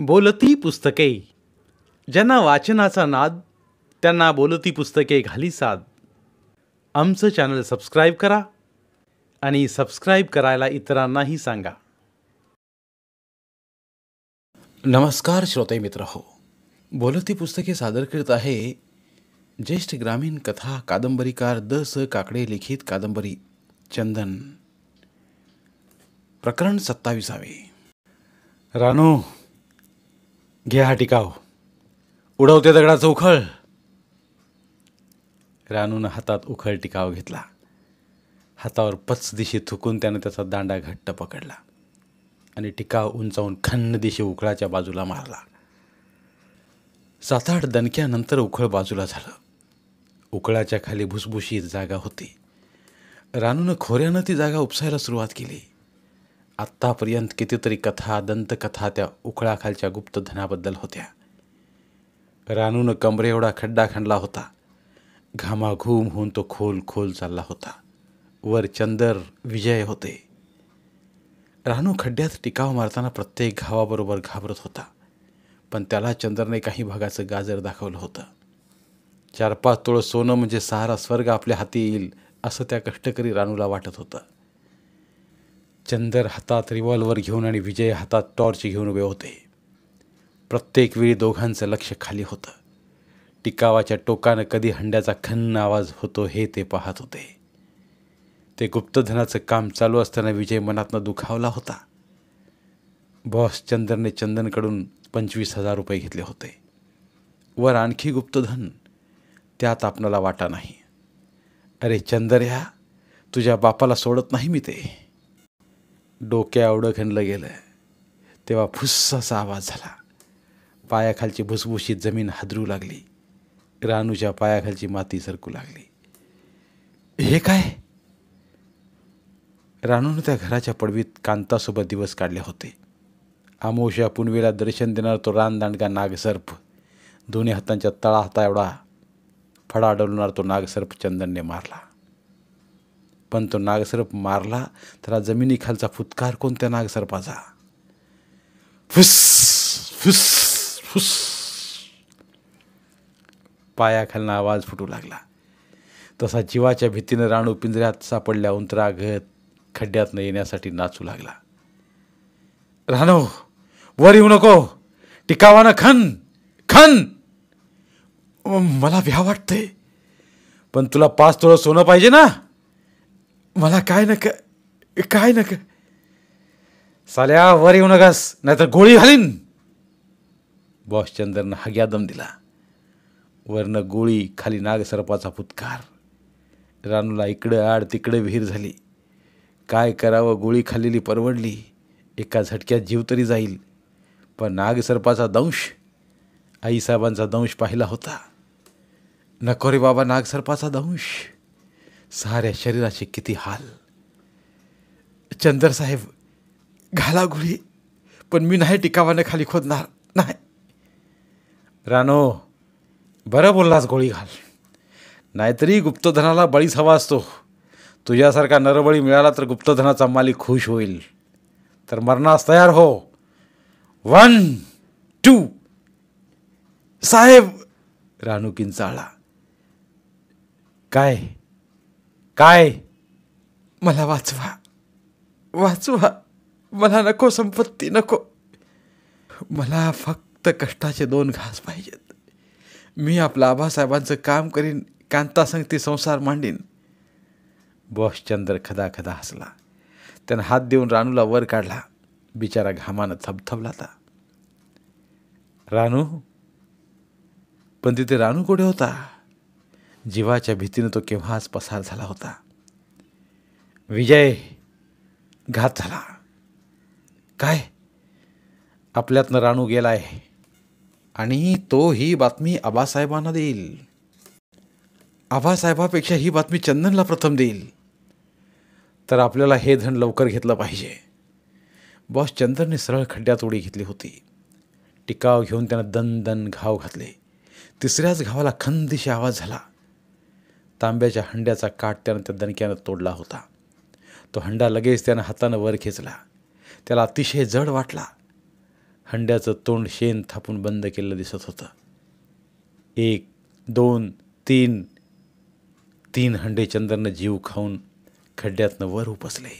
बोलती पुस्तके. ज्यांना वाचनाचा नाद त्यांना बोलती पुस्तके घाली साद. आमचं चॅनल सबस्क्राईब करा आणि सबस्क्राईब करायला इतरांनाही सांगा. नमस्कार श्रोते मित्र हो, बोलती पुस्तके सादर करीत आहे ज्येष्ठ ग्रामीण कथा कादंबरीकार द स काकडे लिखित कादंबरी चंदन, प्रकरण 27. रानू, घे हा टिकाव, उडवते दगडाचं उखळ. रानूनं हातात उखळ टिकाव घेतला. हातावर पच दिशी थुकून त्यानं त्याचा दांडा घट्ट पकडला आणि टिकाव उंचावून खन्न दिशी उखळाच्या बाजूला मारला. 7-8 दणक्यानंतर उखळ बाजूला झालं. उखळाच्या खाली भुसभुशीत जागा होती. रानूनं खोऱ्यानं ती जागा उपसायला सुरुवात केली. आत्तापर्यंत कितीतरी कथा दंतकथा त्या उखळाखालच्या गुप्तधनाबद्दल होत्या. रानूनं कमरे एवढा खड्डा खणला होता. घामाघूम होऊन तो खोल खोल चालला होता. वर चंदर विजय होते. रानू खड्ड्यात टिकाव मारताना प्रत्येक घावाबरोबर घाबरत होता, पण त्याला चंदरने काही भागाचं गाजर दाखवलं होतं. 4-5 तोळं सोनं म्हणजे सारा स्वर्ग आपल्या हाती येईल असं त्या कष्टकरी रानूला वाटत होतं. चंदर हातात रिव्हॉल्वर घेऊन आणि विजय हातात टॉर्च घेऊन उभे होते. प्रत्येक वेळी दोघांचं लक्ष खाली होतं. टिकावाच्या टोकानं कधी हंड्याचा खन्न आवाज होतो हे ते पाहत होते. ते गुप्तधनाचं काम चालू असताना विजय मनातनं दुखावला होता. बॉस चंदरने चंदनकडून 25,000 रुपये घेतले होते. वर आणखी गुप्तधन, त्यात आपणाला वाटा नाही. अरे चंदर्या, तुझ्या बापाला सोडत नाही मी ते. डोक्या एवढं खणलं गेलं तेव्हा फुस्स असा आवाज झाला. पायाखालची भुसभुशीत जमीन हादरू लागली. रानूच्या पायाखालची माती सरकू लागली. हे काय? रानूनं त्या घराच्या पडवीत कांतासोबत दिवस काढले होते. आमोशा पुनवेला दर्शन देणार तो रानदांडगा नागसर्प, दोन्ही हातांच्या तळाहाता एवढा फडा डोलणार तो नागसर्प चंदनने मारला. पण तो नागसर्प मारला त्याला जमिनीखालचा फुतकार कोणत्या नागसर्पाचा? फुस फुस फुस. पायाखालना आवाज फुटू लागला. तसा जीवाच्या भीतीनं रानू पिंजऱ्यात सापडल्या उंतरागत खड्ड्यातनं येण्यासाठी नाचू लागला. रानू, वर येऊ नको, टिकावानं खन खन. मला भ्या वाटते, पण तुला 5 तोळं सोनं पाहिजे ना? मला काय नक. साल्या, वर येऊ नकास, नाहीतर गोळी घालीन. बॉस चंदरनं हग्यादम दिला. वरनं गोळी, खाली नागसर्पाचा फुतकार. रानूला इकडं आड तिकडे विहीर झाली. काय करावं, गोळी खाल्लेली परवडली. एका झटक्यात जीव तरी जाईल, पण नागसर्पाचा दंश, आईसाहेबांचा दंश पाहिला होता. नको रे बाबा, नागसर्पाचा दंश. साऱ्या शरीराचे किती हाल. चंदर साहेब, घाला गोळी, पण मी नाही टिकावानं खाली खोदणार, नाही. रानो, बरं बोललास, गोळी घाल. नाहीतरी गुप्तधनाला बळीच हवा असतो. तुझ्यासारखा नरबळी मिळाला तर गुप्तधनाचा मालिक खुश होईल. तर मरणास तयार हो. 1, 2. साहेब, रानू किंचाळला. काय काय? मला वाचवा. मला नको संपत्ती, नको. मला फक्त कष्टाचे 2 घास पाहिजेत. मी आपलं आबासाहेबांचं काम करीन, कांतासंगती संसार मांडीन. बॉस चंदर खदाखदा हसला. त्यानं हात देऊन रानूला वर काढला. बिचारा घामानं थबथबला होता. रानू, पण तिथे रानू कुठे होता? जीवाच्या भीतीनं तो केव्हाच पसार झाला होता. विजय, घात झाला. काय? आपल्यातनं रानू गेलाय आणि तो ही बातमी आबासाहेबांना देईल. आबासाहेबापेक्षा ही बातमी चंदनला प्रथम देईल. तर आपल्याला हे धन लवकर घेतलं पाहिजे. बॉस चंदनने सरळ खड्ड्यात उडी घेतली होती. टिकाव घेऊन त्यानं दन घाव घातले. 3ऱ्याच घावाला खंदिशी आवाज झाला. तांब्याच्या हंड्याचा काठ त्यानं त्या दणक्यानं तोडला होता. तो हंडा लगेच त्यानं हातानं वर खेचला. त्याला अतिशय जड वाटला. हंड्याचं तोंड शेण थापून बंद केलेलं दिसत होतं. 1, 2, 3 3 हंडे चंदरनं जीव खाऊन खड्ड्यातनं वर उपसले.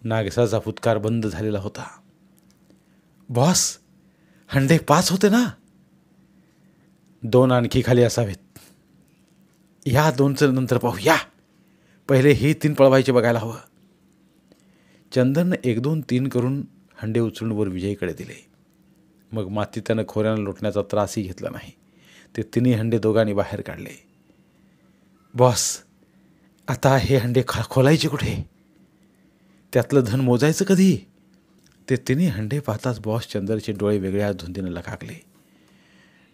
नागसाचा फुतकार बंद झालेला होता. बॉस, हंडे 5 होते ना? 2 आणखी खाली असावेत. या 2चं नंतर पाहू. या, पहिले हे 3 पळवायचे बघायला हवं. चंदननं 1, 2, 3 करून हंडे उचलून वर विजयकडे दिले. मग माती त्यानं खोऱ्यानं लोटण्याचा त्रासही घेतला नाही. ते 3 हंडे दोघांनी बाहेर काढले. बॉस, आता हे हंडे खोलायचे कुठे? त्यातलं धन मोजायचं कधी? ते 3 हंडे पाहताच बॉस चंदरचे डोळे वेगळ्या धुंदीनं लकाकले.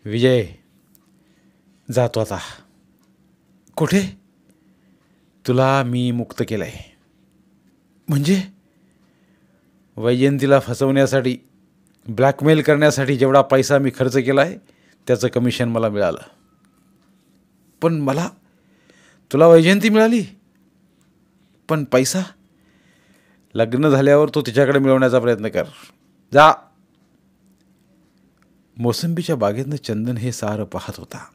विजय, जातो आता. कुठे? तुला मी मुक्त केलंय. म्हणजे? वैजयंतीला फसवण्यासाठी, ब्लॅकमेल करण्यासाठी जेवढा पैसा मी खर्च केला आहे त्याचं कमिशन मला मिळालं. पण मला, तुला वैजयंती मिळाली, पण पैसा? लग्न झाल्यावर तो तिच्याकडे मिळवण्याचा प्रयत्न कर. जा. मोसंबीच्या बागेतनं चंदन हे सारं पाहत होता.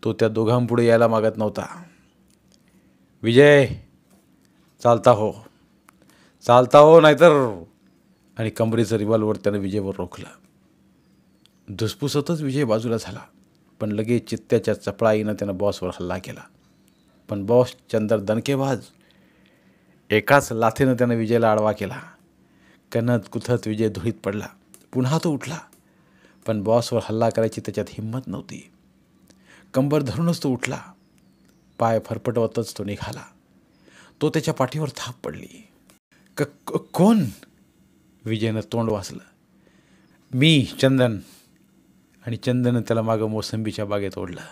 तो त्या दोघांपुढे यायला मागत नव्हता. विजय, चालता हो, चालता हो, नाहीतर. आणि कमरेचं रिव्हॉल्वर त्यानं विजयवर रोखलं. धुसफुसतच विजय बाजूला झाला, पण लगेच चित्त्याच्या चपळाईनं त्यानं बॉसवर हल्ला केला. पण बॉस चंदर दणकेबाज. एकाच लाथेनं त्यानं विजयला आडवा केला. कणत कुथत विजय धुळीत पडला. पुन्हा तो उठला, पण बॉसवर हल्ला करायची त्याच्यात हिंमत नव्हती. कंबर धरूनच तो उठला. पाय फरफटवतच तो निघाला. तो त्याच्या पाठीवर थाप पडली. कोण? विजयनं तोंड वाचलं. मी, चंदन. आणि चंदननं त्याला मागं मोसंबीच्या बागेत ओढलं.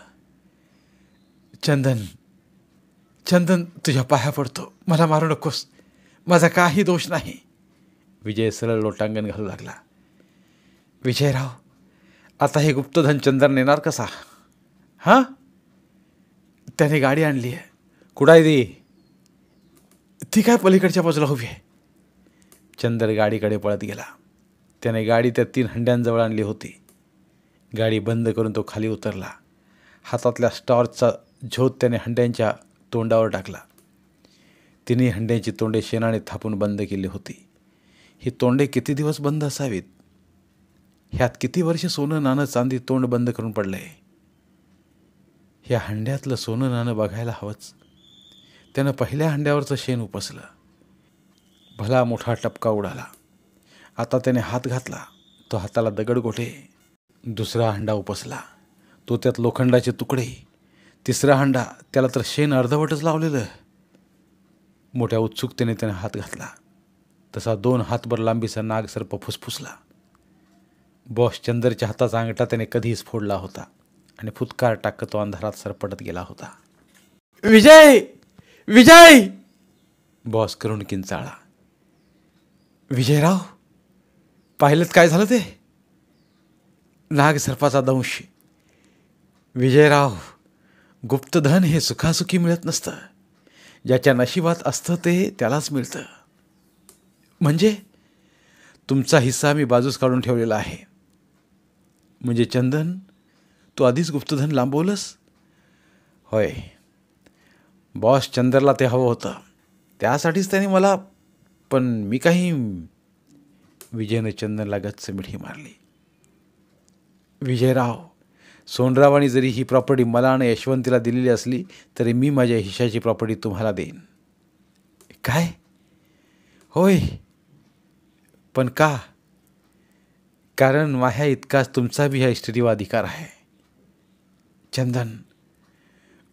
चंदन, चंदन, तुझ्या पाया पडतो, मला मारू नकोस, माझा काही दोष नाही. विजय सरळ लोटांगण घालू लागला. विजयराव, आता हे गुप्तधन चंदन नेणार कसा? हां? त्याने गाडी आणली आहे. कुडाय दे. ती काय पलीकडच्या बाजूला उभी आहे. चंदर गाडीकडे पळत गेला. त्याने गाडी त्या 3 हंड्यांजवळ आणली होती. गाडी बंद करून तो खाली उतरला. हातातल्या टॉर्चचा झोत त्याने हंड्यांच्या तोंडावर टाकला. 3 हंड्यांची तोंडे शेणाने थापून बंद केली होती. ही तोंडे किती दिवस बंद असावीत? ह्यात किती वर्ष सोनं नाणं चांदी तोंड बंद करून पडलंय? ह्या हंड्यातलं सोनं नाणं बघायला हवंच. त्यानं पहिल्या हंड्यावरचं शेण उपसलं. भला मोठा टपका उडाला. आता त्याने हात घातला. तो हाताला दगडगोटे. दुसरा हंडा उपसला. तो त्यात लोखंडाचे तुकडे. तिसरा हंडा, त्याला तर शेण अर्धवटच लावलेलं. मोठ्या उत्सुकतेने त्याने हात घातला. तसा 2 हातभर लांबीचा नागसर्प फुसफुसला. बॉस चंदरच्या हाताचा अंगठा त्याने कधीच फोडला होता आणि फुतकार टाकत तो अंधारात सरपटत गेला होता. विजय, विजय! बॉस करून किंचाळला. विजयराव, पाहिलं काय झालं ते? नागसर्पाचा दंश. विजयराव, गुप्तधन हे सुखासुखी मिळत नसतं. ज्याच्या नशिबात असतं ते त्यालाच मिळतं. म्हणजे तुमचा हिस्सा मी बाजूस काढून ठेवलेला आहे. म्हणजे चंदन, तू आधीच गुप्तधन लांबवलंस? होय. बॉस चंदरला ते हवं होतं, त्यासाठीच त्याने मला. पण मी काही. विजयने चंदनला गच्च मिठी मारली. विजयराव, सोनरावांनी जरी ही प्रॉपर्टी मला आणि यशवंतीला दिलेली असली तरी मी माझ्या हिश्श्याची प्रॉपर्टी तुम्हाला देईन. काय? होय. पण का? कारण माझ्या इतकाच तुमचा बी ह्या इस्टेटीवर अधिकार आहे. चंदन,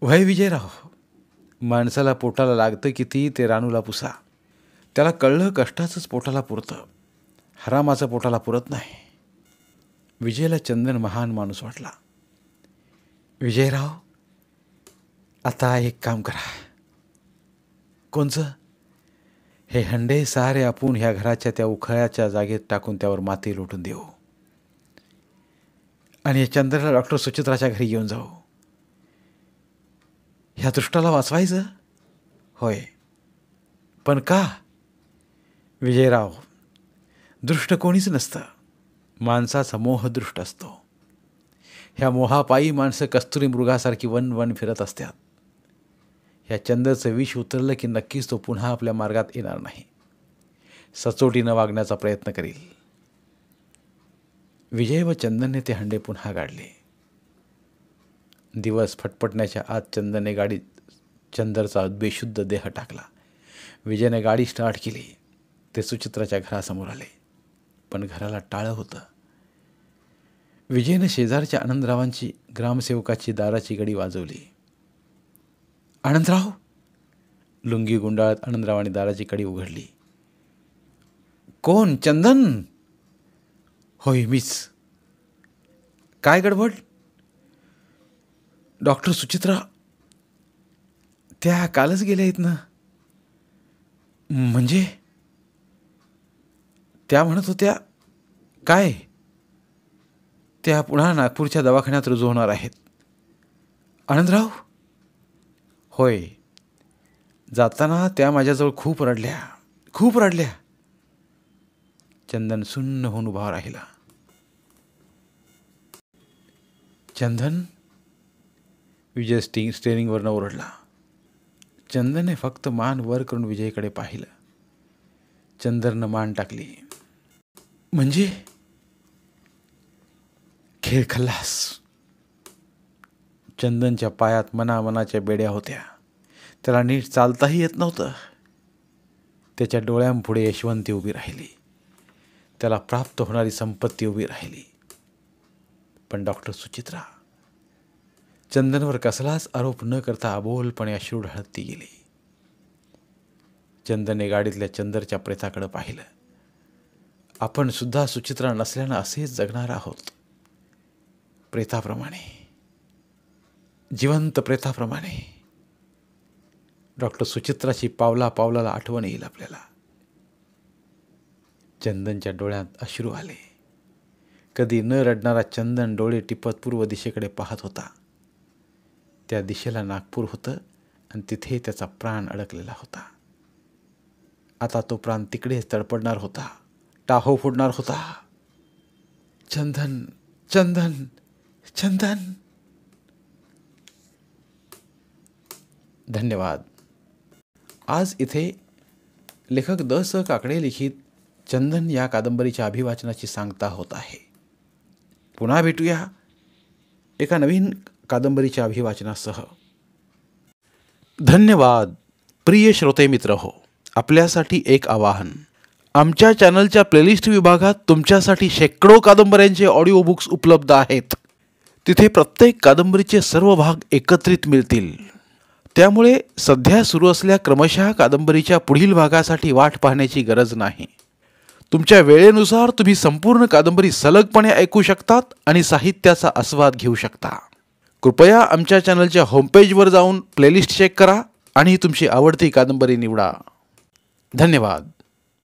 वय विजयराव, माणसाला पोटाला लागतं किती ते रानूला पुसा. त्याला कळलं कष्टाचंच पोटाला पुरतं, हरामाचं पोटाला पुरत नाही. विजयला चंदन महान माणूस वाटला. विजयराव, आता एक काम करा. कोणचं? हे हंडे सारे आपण ह्या घराच्या त्या उखळ्याच्या जागेत टाकून त्यावर माती लोटून देऊ आणि या चंद्राला डॉक्टर सुचित्राच्या घरी घेऊन जाऊ. ह्या दृष्टाला वाचवायचं? होय. पण का? विजयराव, दृष्ट कोणीच नसतं. माणसाचा मोह दृष्ट असतो. ह्या मोहापायी माणसं कस्तुरी मृगासारखी वन वन फिरत असतात. ह्या चंदचं विष उतरलं की नक्कीच तो पुन्हा आपल्या मार्गात येणार नाही. सचोटीनं वागण्याचा प्रयत्न करील. विजय व चंदनने ते हंडे पुन्हा गाडले. दिवस फटफटण्याच्या आत चंदनने गाडीत चंदरचा बेशुद्ध देह टाकला. विजयने गाडी स्टार्ट केली. ते सुचित्राच्या घरासमोर आले, पण घराला टाळं होतं. विजयने शेजारच्या आनंदरावांची ग्रामसेवकाची दाराची गडी वाजवली. आनंदराव. लुंगी गुंडाळत आनंदरावांनी दाराची कडी उघडली. कोण? चंदन? होय, मीच. काय गडबड? डॉक्टर सुचित्रा त्या कालच गेल्या आहेत ना. म्हणजे? त्या म्हणत होत्या काय? त्या पुन्हा नागपूरच्या दवाखान्यात रुजू होणार आहेत. आनंदराव? होय. जाताना त्या माझ्याजवळ खूप रडल्या, खूप रडल्या. चंदन सुन्न होऊन उभा राहिला. चंदन? विजय स्टेअरिंगवरनं ओरडला. चंदनने फक्त मान वर करून विजयकडे पाहिलं. चंदननं मान टाकली. म्हणजे? खेळ खल्लास. चंदनच्या पायात मनामनाच्या बेड्या होत्या. त्याला नीट चालताही येत नव्हतं. त्याच्या डोळ्यांपुढे यशवंती उभी राहिली. त्याला प्राप्त होणारी संपत्ती उभी राहिली. पण डॉक्टर सुचित्रा चंदनवर कसलाच आरोप न करता अबोलपणे अश्रू ढाळत ती गेली. चंदनने गाडीतल्या चंदरच्या प्रेताकडे पाहिलं. आपण सुद्धा सुचित्रा नसल्यानं असेच जगणार आहोत, प्रेताप्रमाणे, जिवंत प्रेताप्रमाणे. डॉक्टर सुचित्राची पावला पावलाला आठवण येईल आपल्याला. चंदनच्या डोळ्यात अश्रू आले. कधी न रडणारा चंदन डोळे टिपत पूर्व दिशेकडे पाहत होता. त्या दिशेला नागपूर होतं आणि तिथे त्याचा प्राण अडकलेला होता. आता तो प्राण तिकडेच तडपडणार होता, टाहो फोडणार होता. चंदन, चंदन, चंदन. धन्यवाद. आज इथे लेखक द.स. काकडे लिखित चंदन या कादंबरीच्या अभिवाचनाची सांगता होत आहे. पुन्हा भेटूया एका नवीन कादंबरीच्या अभिवाचनासह. धन्यवाद. प्रिय श्रोते मित्र हो, आपल्यासाठी एक आवाहन. आमच्या चॅनलच्या प्लेलिस्ट विभागात तुमच्यासाठी शेकडो कादंबऱ्यांचे ऑडिओ बुक्स उपलब्ध आहेत. तिथे प्रत्येक कादंबरीचे सर्व भाग एकत्रित मिळतील. त्यामुळे सध्या सुरू असलेल्या क्रमशः कादंबरीच्या पुढील भागासाठी वाट पाहण्याची गरज नाही. तुमच्या वेळेनुसार तुम्ही संपूर्ण कादंबरी सलगपणे ऐकू शकतात आणि साहित्याचा आस्वाद घेऊ शकता. कृपया आमच्या चॅनलच्या होमपेजवर जाऊन प्लेलिस्ट चेक करा आणि तुमची आवडती कादंबरी निवडा. धन्यवाद.